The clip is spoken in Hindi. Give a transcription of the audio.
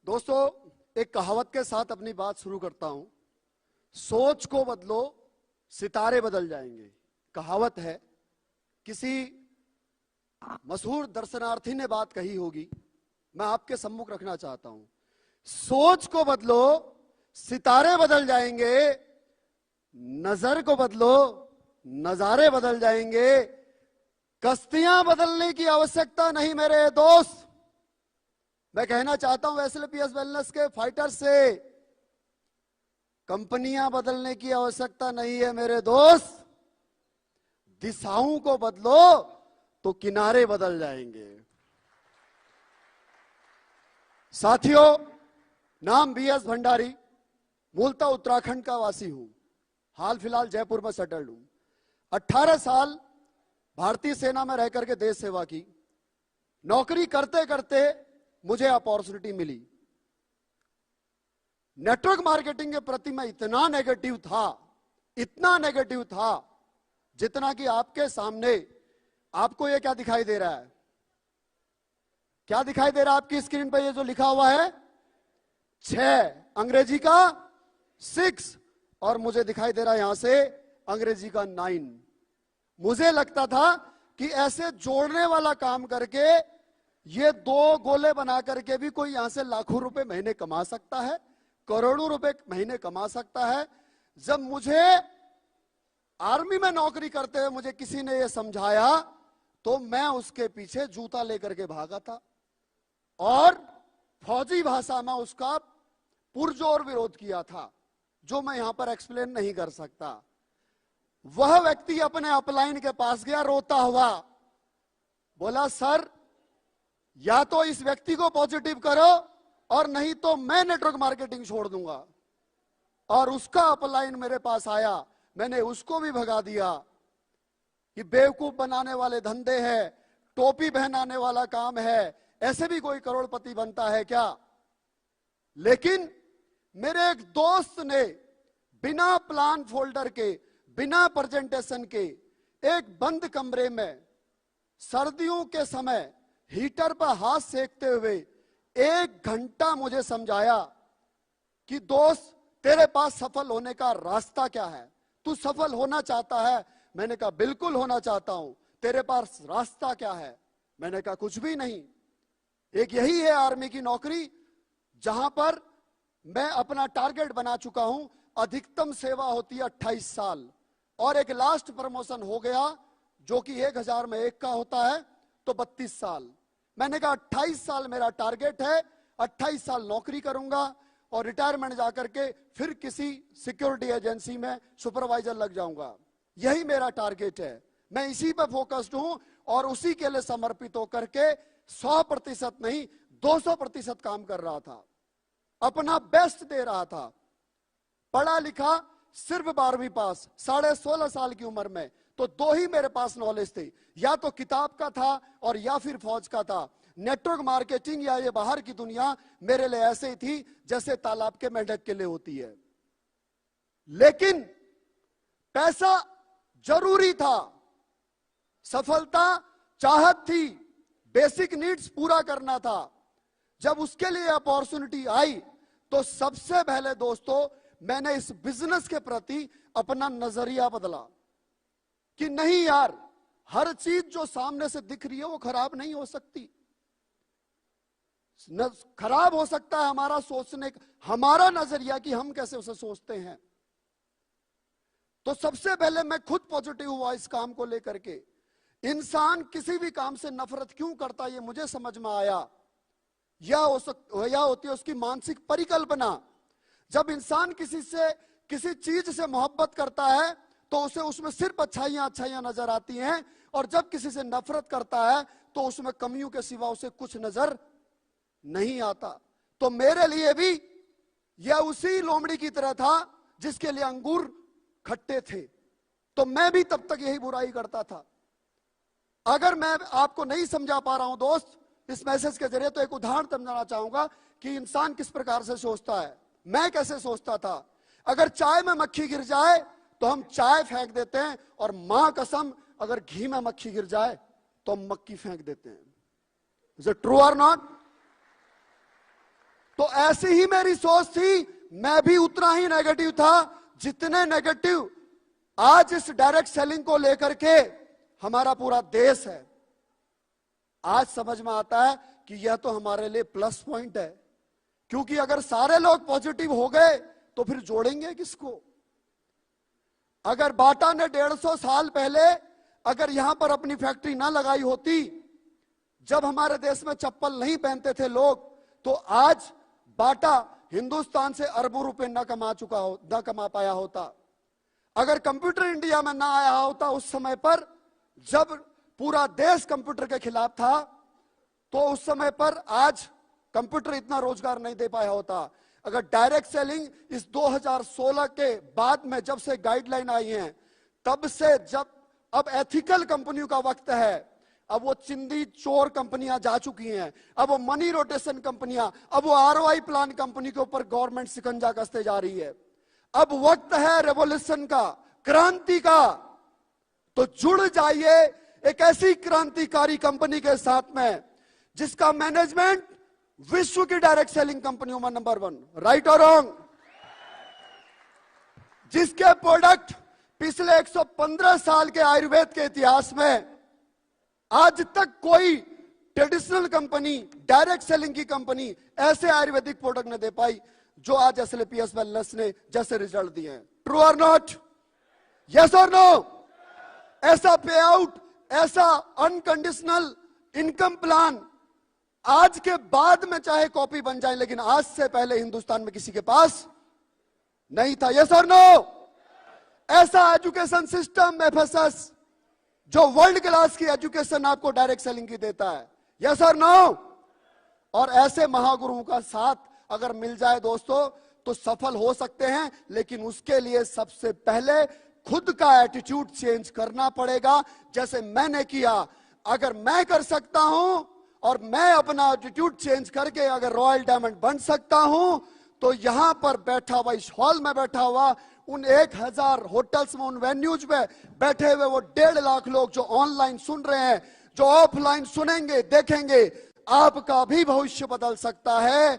दोस्तों, एक कहावत के साथ अपनी बात शुरू करता हूं। सोच को बदलो, सितारे बदल जाएंगे। कहावत है, किसी मशहूर दर्शनार्थी ने बात कही होगी, मैं आपके सम्मुख रखना चाहता हूं। सोच को बदलो, सितारे बदल जाएंगे। नजर को बदलो, नजारे बदल जाएंगे। कश्तियां बदलने की आवश्यकता नहीं मेरे दोस्त। मैं कहना चाहता हूं एसएलपीएस वेलनेस के फाइटर से, कंपनियां बदलने की आवश्यकता नहीं है मेरे दोस्त। दिशाओं को बदलो तो किनारे बदल जाएंगे। साथियों, नाम बीएस भंडारी, मूलतः उत्तराखंड का वासी हूं। हाल फिलहाल जयपुर में सेटल्ड हूं। 18 साल भारतीय सेना में रहकर के देश सेवा की। नौकरी करते करते मुझे अपॉर्चुनिटी मिली। नेटवर्क मार्केटिंग के प्रति मैं इतना नेगेटिव था, जितना कि आपके सामने आपको ये क्या दिखाई दे रहा है? क्या दिखाई दे रहा है आपकी स्क्रीन पर? ये जो लिखा हुआ है 6, अंग्रेजी का 6, और मुझे दिखाई दे रहा है यहां से अंग्रेजी का 9। मुझे लगता था कि ऐसे जोड़ने वाला काम करके ये 2 गोले बना करके भी कोई यहां से लाखों रुपए महीने कमा सकता है, करोड़ों रुपए महीने कमा सकता है। जब मुझे आर्मी में नौकरी करते हुए मुझे किसी ने यह समझाया, तो मैं उसके पीछे जूता लेकर के भागा था और फौजी भाषा में उसका पुरजोर विरोध किया था, जो मैं यहां पर एक्सप्लेन नहीं कर सकता। वह व्यक्ति अपने अपलाइन के पास गया रोता हुआ, बोला सर या तो इस व्यक्ति को पॉजिटिव करो और नहीं तो मैं नेटवर्क मार्केटिंग छोड़ दूंगा। और उसका अपलाइन मेरे पास आया, मैंने उसको भी भगा दिया कि बेवकूफ बनाने वाले धंधे हैं, टोपी पहनाने वाला काम है, ऐसे भी कोई करोड़पति बनता है क्या? लेकिन मेरे एक दोस्त ने बिना प्लान फोल्डर के, बिना प्रेजेंटेशन के, एक बंद कमरे में सर्दियों के समय हीटर पर हाथ सेकते हुए 1 घंटा मुझे समझाया कि दोस्त तेरे पास सफल होने का रास्ता क्या है, तू सफल होना चाहता है? मैंने कहा बिल्कुल होना चाहता हूं। तेरे पास रास्ता क्या है? मैंने कहा कुछ भी नहीं। एक यही है आर्मी की नौकरी, जहां पर मैं अपना टारगेट बना चुका हूं। अधिकतम सेवा होती है 28 साल और एक लास्ट प्रमोशन हो गया जो कि 1000 में 1 का होता है, तो 32 साल। मैंने कहा 28 साल मेरा टारगेट है, 28 साल नौकरी करूंगा और रिटायरमेंट जाकर के फिर किसी सिक्योरिटी एजेंसी में सुपरवाइजर लग जाऊंगा। यही मेरा टारगेट है। मैं इसी पर फोकस्ड हूं और उसी के लिए समर्पित होकर के 100% नहीं 200% काम कर रहा था, अपना बेस्ट दे रहा था। पढ़ा लिखा सिर्फ 12वीं पास, 16.5 साल की उम्र में, तो 2 ही मेरे पास नॉलेज थे, या तो किताब का था और या फिर फौज का था। नेटवर्क मार्केटिंग या ये बाहर की दुनिया मेरे लिए ऐसे ही थी जैसे तालाब के मेंढक के लिए होती है। लेकिन पैसा जरूरी था, सफलता चाहत थी, बेसिक नीड्स पूरा करना था। जब उसके लिए अपॉर्चुनिटी आई तो सबसे पहले दोस्तों मैंने इस बिजनेस के प्रति अपना नजरिया बदला कि नहीं यार, हर चीज जो सामने से दिख रही है वो खराब नहीं हो सकती। खराब हो सकता है हमारा सोचने, हमारा नजरिया कि हम कैसे उसे सोचते हैं। तो सबसे पहले मैं खुद पॉजिटिव हुआ इस काम को लेकर के। इंसान किसी भी काम से नफरत क्यों करता है ये मुझे समझ में आया। या होती है उसकी मानसिक परिकल्पना। जब इंसान किसी चीज से मोहब्बत करता है तो उसे उसमें सिर्फ अच्छाइयां नजर आती हैं, और जब किसी से नफरत करता है तो उसमें कमियों के सिवा उसे कुछ नजर नहीं आता। तो मेरे लिए भी यह उसी लोमड़ी की तरह था जिसके लिए अंगूर खट्टे थे, तो मैं भी तब तक यही बुराई करता था। अगर मैं आपको नहीं समझा पा रहा हूं दोस्त इस मैसेज के जरिए, तो एक उदाहरण समझाना चाहूंगा कि इंसान किस प्रकार से सोचता है। मैं कैसे सोचता था। अगर चाय में मक्खी गिर जाए तो हम चाय फेंक देते हैं, और मां कसम अगर घी में मक्खी गिर जाए तो हम मक्खी फेंक देते हैं। इज इट ट्रू और नॉट? तो ऐसी ही मेरी सोच थी, मैं भी उतना ही नेगेटिव था जितने नेगेटिव आज इस डायरेक्ट सेलिंग को लेकर के हमारा पूरा देश है। आज समझ में आता है कि यह तो हमारे लिए प्लस पॉइंट है, क्योंकि अगर सारे लोग पॉजिटिव हो गए तो फिर जोड़ेंगे किसको? अगर बाटा ने 150 साल पहले अगर यहां पर अपनी फैक्ट्री ना लगाई होती, जब हमारे देश में चप्पल नहीं पहनते थे लोग, तो आज बाटा हिंदुस्तान से अरबों रुपए न कमा पाया होता। अगर कंप्यूटर इंडिया में ना आया होता उस समय पर, जब पूरा देश कंप्यूटर के खिलाफ था, तो उस समय पर आज कंप्यूटर इतना रोजगार नहीं दे पाया होता। अगर डायरेक्ट सेलिंग इस 2016 के बाद में जब से गाइडलाइन आई हैं, तब से जब अब एथिकल कंपनियों का वक्त है, अब वो चिंदी चोर कंपनियां जा चुकी हैं, अब वो मनी रोटेशन कंपनियां, अब वो आरओआई प्लान कंपनी के ऊपर गवर्नमेंट शिकंजा कसते जा रही है। अब वक्त है रेवोल्यूशन का, क्रांति का। तो जुड़ जाइए एक ऐसी क्रांतिकारी कंपनी के साथ में जिसका मैनेजमेंट विश्व की डायरेक्ट सेलिंग कंपनियों में नंबर 1, राइट और रॉन्ग, जिसके प्रोडक्ट पिछले 115 साल के आयुर्वेद के इतिहास में आज तक कोई ट्रेडिशनल कंपनी, डायरेक्ट सेलिंग की कंपनी ऐसे आयुर्वेदिक प्रोडक्ट न दे पाई जो आज एसएलपीएस वेलनेस ने जैसे रिजल्ट दिए हैं। ट्रू और नॉट? यस और नो? ऐसा पे आउट, ऐसा अनकंडीशनल इनकम प्लान आज के बाद में चाहे कॉपी बन जाए, लेकिन आज से पहले हिंदुस्तान में किसी के पास नहीं था। यस और नो? ऐसा एजुकेशन सिस्टम एफएसएस जो वर्ल्ड क्लास की एजुकेशन आपको डायरेक्ट सेलिंग की देता है। यस और नो? और ऐसे महागुरुओं का साथ अगर मिल जाए दोस्तों, तो सफल हो सकते हैं, लेकिन उसके लिए सबसे पहले खुद का एटीट्यूड चेंज करना पड़ेगा, जैसे मैंने किया। अगर मैं कर सकता हूं और मैं अपना एटीट्यूड चेंज करके अगर रॉयल डायमंड बन सकता हूं, तो यहां पर बैठा हुआ, इस हॉल में बैठा हुआ, उन 1000 होटल्स में, उन वेन्यूज में बैठे हुए वो 1.5 लाख लोग जो ऑनलाइन सुन रहे हैं, जो ऑफलाइन सुनेंगे, देखेंगे, आपका भी भविष्य बदल सकता है।